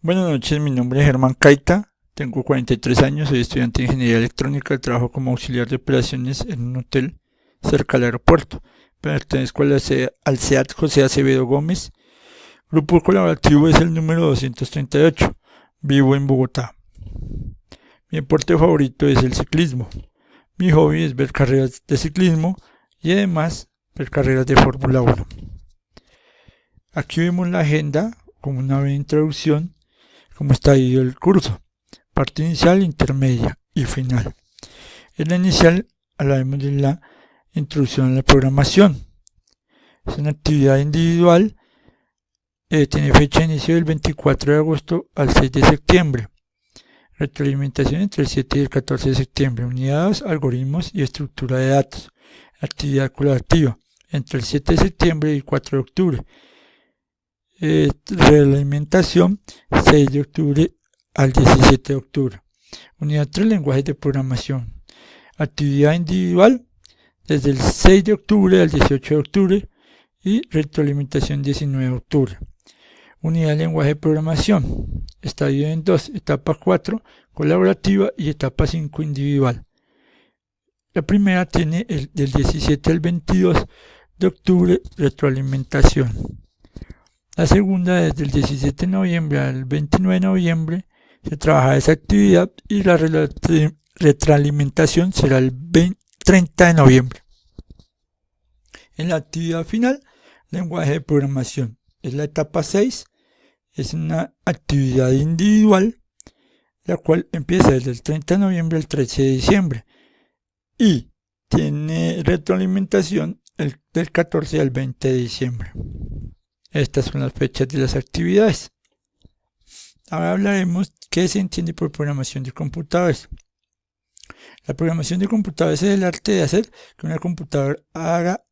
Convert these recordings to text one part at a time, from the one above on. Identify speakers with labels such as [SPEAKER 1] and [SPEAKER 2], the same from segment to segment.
[SPEAKER 1] Buenas noches, mi nombre es Germán Caita, tengo 43 años, soy estudiante de Ingeniería Electrónica, trabajo como auxiliar de operaciones en un hotel cerca del aeropuerto. Pertenezco al SEAT José Acevedo Gómez. Grupo colaborativo es el número 238. Vivo en Bogotá. Mi deporte favorito es el ciclismo. Mi hobby es ver carreras de ciclismo y además ver carreras de Fórmula 1. Aquí vemos la agenda como una breve introducción, cómo está dividido el curso, parte inicial, intermedia y final. En la inicial hablaremos de la introducción a la programación. Es una actividad individual, tiene fecha de inicio del 24 de agosto al 6 de septiembre. Retroalimentación entre el 7 y el 14 de septiembre. Unidades, algoritmos y estructura de datos. Actividad colaborativa entre el 7 de septiembre y el 4 de octubre. Realimentación 6 de octubre al 17 de octubre. Unidad 3, lenguajes de programación. Actividad individual desde el 6 de octubre al 18 de octubre y retroalimentación 19 de octubre. Unidad de lenguaje de programación. Está dividido en dos, etapa 4 colaborativa y etapa 5 individual. La primera tiene del 17 al 22 de octubre retroalimentación. La segunda, desde el 17 de noviembre al 29 de noviembre, se trabaja esa actividad y la retroalimentación será el 30 de noviembre. En la actividad final, lenguaje de programación. Es la etapa 6, es una actividad individual, la cual empieza desde el 30 de noviembre al 13 de diciembre y tiene retroalimentación del 14 al 20 de diciembre. Estas son las fechas de las actividades. Ahora hablaremos qué se entiende por programación de computadores. La programación de computadores es el arte de hacer que una computadora haga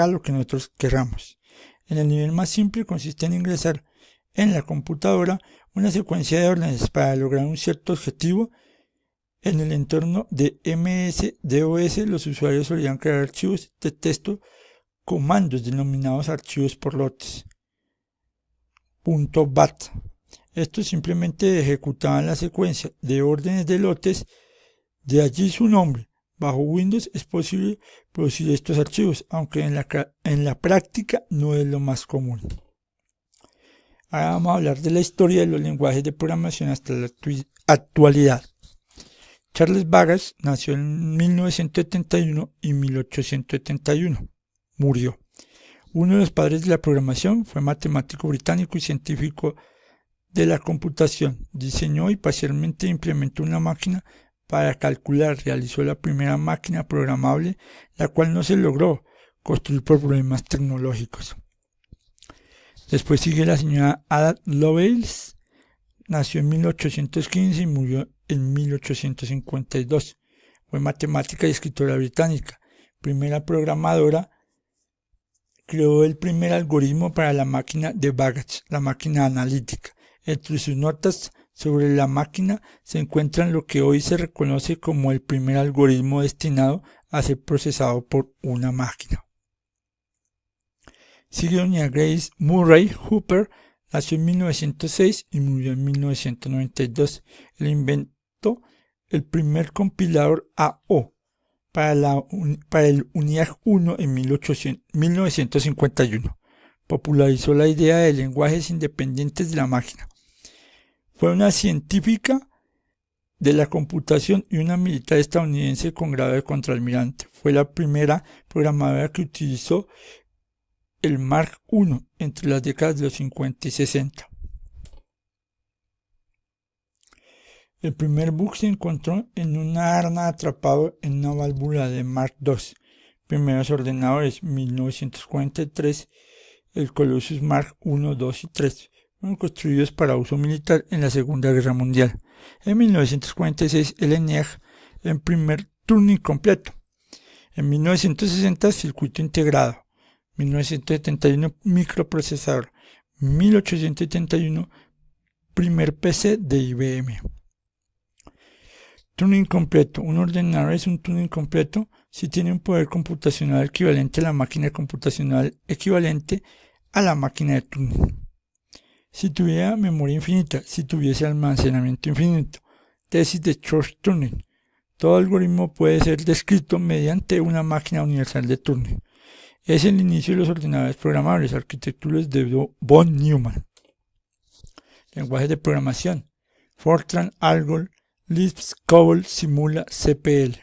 [SPEAKER 1] lo que nosotros queramos. En el nivel más simple consiste en ingresar en la computadora una secuencia de órdenes para lograr un cierto objetivo. En el entorno de MS-DOS, los usuarios solían crear archivos de texto, comandos denominados archivos por lotes. .bat. Estos simplemente ejecutaban la secuencia de órdenes de lotes, de allí su nombre. Bajo Windows es posible producir estos archivos, aunque en la práctica no es lo más común. Ahora vamos a hablar de la historia de los lenguajes de programación hasta la actualidad. Charles Babbage nació en 1971 y 1871. Murió. Uno de los padres de la programación fue matemático británico y científico de la computación. Diseñó y parcialmente implementó una máquina para calcular. Realizó la primera máquina programable, la cual no se logró construir por problemas tecnológicos. Después sigue la señora Ada Lovelace. Nació en 1815 y murió en 1852. Fue matemática y escritora británica. Primera programadora. Creó el primer algoritmo para la máquina de Babbage, la máquina analítica. Entre sus notas sobre la máquina se encuentran lo que hoy se reconoce como el primer algoritmo destinado a ser procesado por una máquina. Sigue doña Grace Murray Hooper. Nació en 1906 y murió en 1992. Él inventó el primer compilador AO para el ENIAC 1 en 1951. Popularizó la idea de lenguajes independientes de la máquina. Fue una científica de la computación y una militar estadounidense con grado de contraalmirante. Fue la primera programadora que utilizó el Mark I entre las décadas de los 50 y 60. El primer bug se encontró en una arna atrapado en una válvula de Mark II. Primeros ordenadores, 1943, el Colossus Mark I, II y III, fueron construidos para uso militar en la Segunda Guerra Mundial. En 1946, el ENIAC en primer Turing completo. En 1960, circuito integrado. 1971, microprocesador. 1871, primer PC de IBM. Turing completo. Un ordenador es un Turing completo si tiene un poder computacional equivalente a la máquina computacional equivalente a la máquina de Turing. si tuviera memoria infinita, si tuviese almacenamiento infinito. Tesis de Church-Turing. Todo algoritmo puede ser descrito mediante una máquina universal de Turing. Es el inicio de los ordenadores programables, arquitecturas de von Neumann. Lenguajes de programación. Fortran, Algol, Lisp, COBOL, Simula, CPL.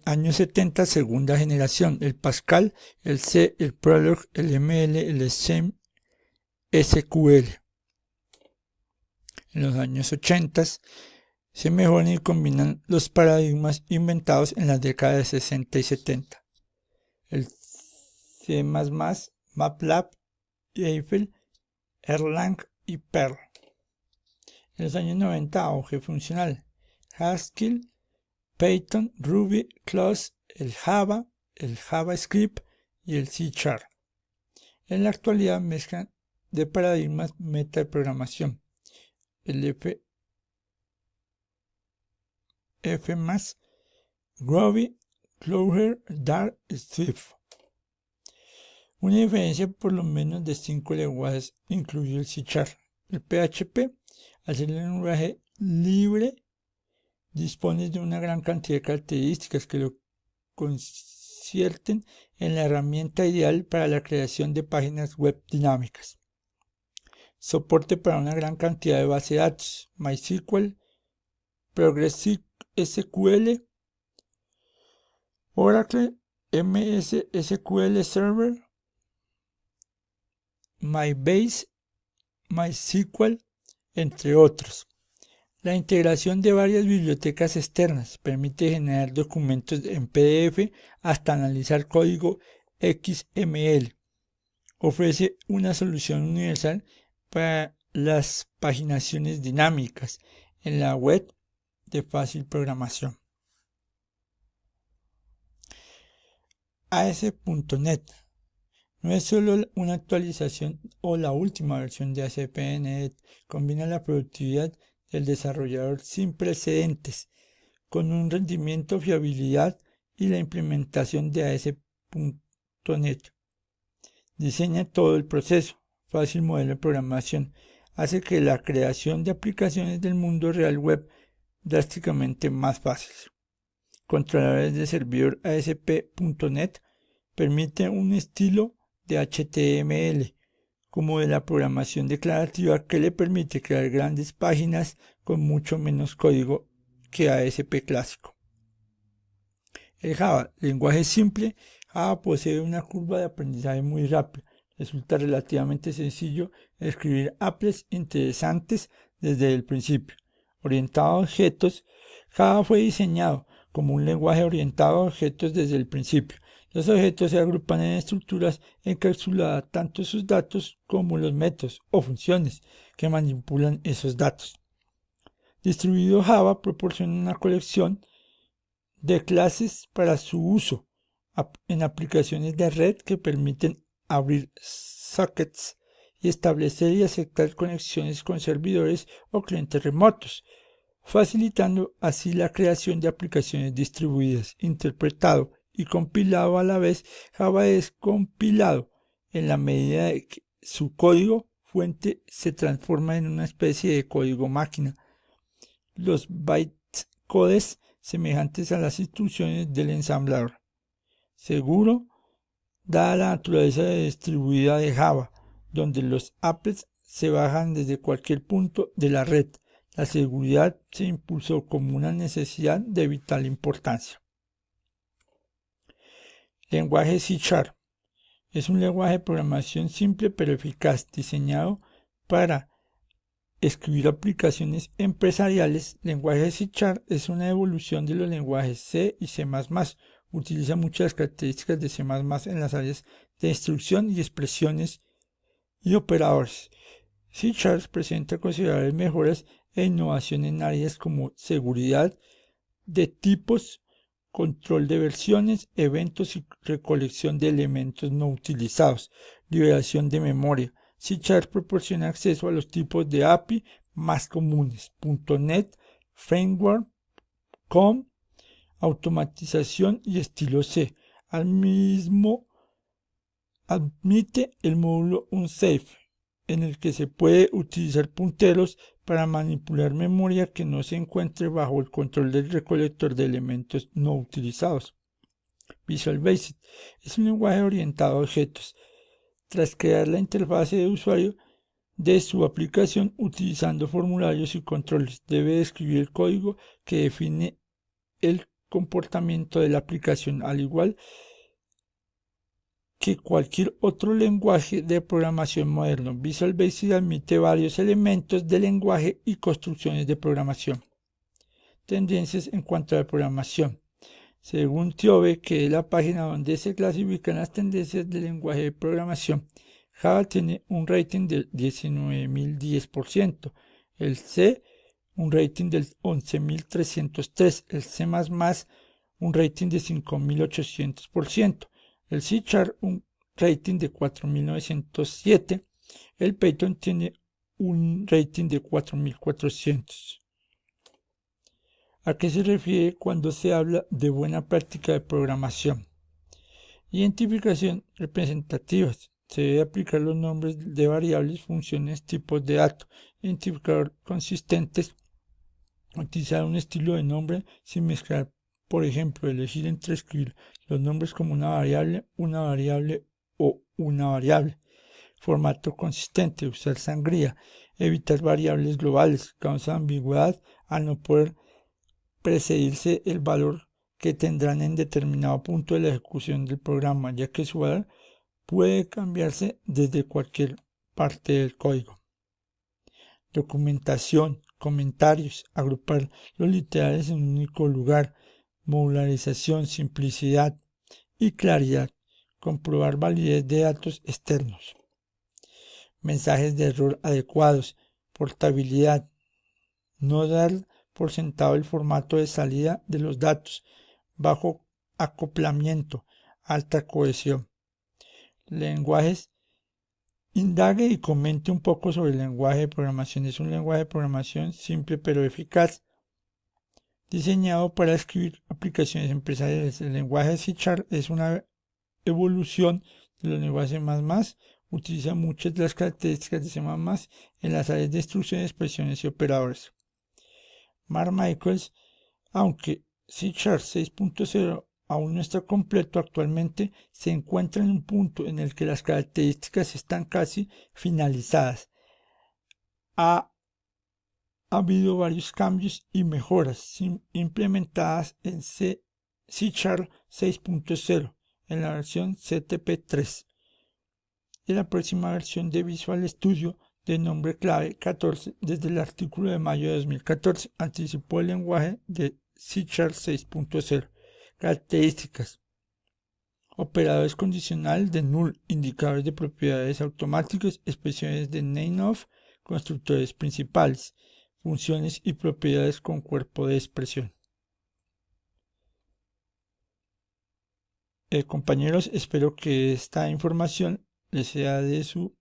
[SPEAKER 1] Años 70, segunda generación. El Pascal, el C, el Prolog, el ML, el SEM, SQL. En los años 80 se mejoran y combinan los paradigmas inventados en las décadas de 60 y 70. El C++, MATLAB, Eiffel, Erlang y Perl. En los años 90, auge funcional. Haskell, Python, Ruby, Close, el Java, el JavaScript y el C#. En la actualidad mezclan de paradigmas metaprogramación. El F+, Groovy, Clojure, Dart y Swift. Una diferencia por lo menos de 5 lenguajes incluye el C#. El PHP, al ser un lenguaje libre, dispone de una gran cantidad de características que lo convierten en la herramienta ideal para la creación de páginas web dinámicas. Soporte para una gran cantidad de bases de datos, MySQL, PostgreSQL, Oracle, MS SQL Server, MyBase, MySQL, entre otros. La integración de varias bibliotecas externas permite generar documentos en PDF hasta analizar código XML. Ofrece una solución universal para las paginaciones dinámicas en la web de fácil programación. AS.NET no es solo una actualización o la última versión de ASP.NET, combina la productividad del desarrollador sin precedentes con un rendimiento, fiabilidad y la implementación de AS.NET. Diseña todo el proceso, fácil modelo de programación, hace que la creación de aplicaciones del mundo real web drásticamente más fácil. Controladores de servidor ASP.NET permite un estilo de HTML, como de la programación declarativa que le permite crear grandes páginas con mucho menos código que ASP clásico. El Java, lenguaje simple, Java posee una curva de aprendizaje muy rápida. Resulta relativamente sencillo escribir apples interesantes desde el principio. Orientado a objetos, Java fue diseñado como un lenguaje orientado a objetos desde el principio. Los objetos se agrupan en estructuras encapsuladas tanto sus datos como los métodos o funciones que manipulan esos datos. Distribuido Java proporciona una colección de clases para su uso en aplicaciones de red que permiten abrir sockets y establecer y aceptar conexiones con servidores o clientes remotos, facilitando así la creación de aplicaciones distribuidas. Interpretado y compilado a la vez, Java es compilado en la medida de que su código fuente se transforma en una especie de código máquina. Los bytecodes semejantes a las instrucciones del ensamblador. Seguro, dada la naturaleza distribuida de Java, donde los apples se bajan desde cualquier punto de la red. La seguridad se impulsó como una necesidad de vital importancia. Lenguaje C#. Es un lenguaje de programación simple pero eficaz, diseñado para escribir aplicaciones empresariales. Lenguaje C# es una evolución de los lenguajes C y C++. Utiliza muchas características de C++ en las áreas de instrucción y expresiones y operadores. C# presenta considerables mejoras e innovación en áreas como seguridad de tipos, control de versiones, eventos y recolección de elementos no utilizados, liberación de memoria. C# proporciona acceso a los tipos de API más comunes, .NET, Framework, COM, automatización y estilo C, al mismo Admite el módulo unsafe, en el que se puede utilizar punteros para manipular memoria que no se encuentre bajo el control del recolector de elementos no utilizados. Visual Basic es un lenguaje orientado a objetos. Tras crear la interfase de usuario de su aplicación utilizando formularios y controles, debe describir el código que define el comportamiento de la aplicación, al igual que cualquier otro lenguaje de programación moderno. Visual Basic admite varios elementos de lenguaje y construcciones de programación. Tendencias en cuanto a la programación. Según TIOBE, que es la página donde se clasifican las tendencias del lenguaje de programación, Java tiene un rating del 19.010%, el C un rating del 11.303%, el C++ un rating de 5.800%, el C# un rating de 4.907%, el Python tiene un rating de 4.400%. ¿A qué se refiere cuando se habla de buena práctica de programación? Identificación representativas. Se debe aplicar los nombres de variables, funciones, tipos de datos. Identificador consistentes. Utilizar un estilo de nombre sin mezclar. Por ejemplo, elegir entre escribir los nombres como una variable o una variable. Formato consistente. Usar sangría. Evitar variables globales. Causa ambigüedad al no poder precedirse el valor que tendrán en determinado punto de la ejecución del programa, ya que su valor puede cambiarse desde cualquier parte del código. Documentación, comentarios, agrupar los literales en un único lugar, modularización, simplicidad y claridad, comprobar validez de datos externos. Mensajes de error adecuados, portabilidad, no dar por sentado el formato de salida de los datos, bajo acoplamiento, alta cohesión. Lenguajes. Indague y comente un poco sobre el lenguaje de programación. Es un lenguaje de programación simple pero eficaz, diseñado para escribir aplicaciones empresariales. El lenguaje C# es una evolución de los lenguajes C++, utiliza muchas de las características de C++ en las áreas de instrucciones, expresiones y operadores. Mark Michaels, aunque C# 6.0 aún no está completo actualmente, se encuentra en un punto en el que las características están casi finalizadas. Ha habido varios cambios y mejoras implementadas en C# 6.0 en la versión CTP3. En la próxima versión de Visual Studio de nombre clave 14, desde el artículo de mayo de 2014, anticipó el lenguaje de C# 6.0. Características. Operadores condicionales de null, indicadores de propiedades automáticos, expresiones de name-of, constructores principales, funciones y propiedades con cuerpo de expresión. Compañeros, espero que esta información les sea de su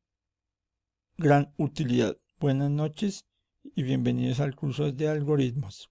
[SPEAKER 1] gran utilidad. Buenas noches y bienvenidos al curso de algoritmos.